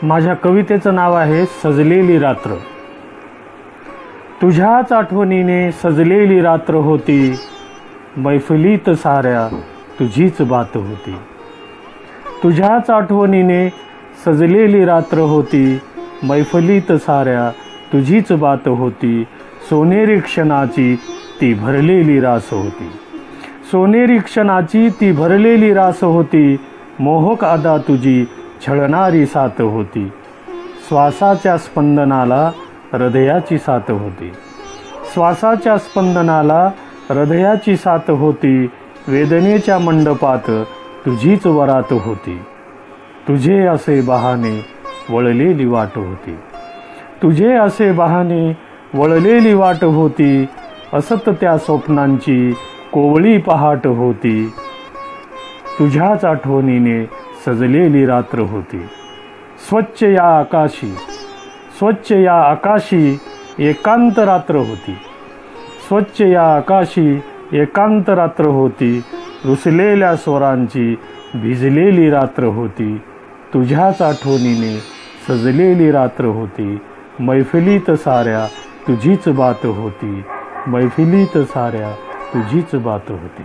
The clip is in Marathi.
माझ्या कवितेचं नाव आहे सजलेली रात्र। तुझ्याच आठवणीने सजलेली रात्र होती, मैफिलीत साऱ्या तुझीच बात होती। तुझ्याच आठवणीने सजलेली रात्र होती, मैफिलीत साऱ्या तुझीच बात होती। सोनेरी क्षणाची ती भरलेली रास होती, सोनेरी क्षणाची ती भरलेली रास होती। मोहक अदा तुझी छळणारी साथ होती, श्वासाच्या स्पंदनाला हृदयाची साथ होती। श्वासाच्या स्पंदनाला हृदयाची साथ होती। वेदनेच्या मंडपात तुझीच वरात होती, तुझे असे बहाने वळलेली वाट होती। तुझे असे बहाने वळलेली वाट होती। असत त्या स्वप्नांची कोवळी पहाट होती। तुझ्याच आठवणीने सजलेली रात्र होती। स्वच्छ या आकाशी, स्वच्छ या आकाशी एकांत रात्र होती। स्वच्छ या आकाशी एकांत रात्र होती। रुसलेल्या स्वरांची भिजलेली रात्र होती। तुझ्याच आठवणीने सजलेली रात्र होती। मैफिलीत साऱ्या तुझीच बात होती, मैफिलीत साऱ्या तुझीच बात होती।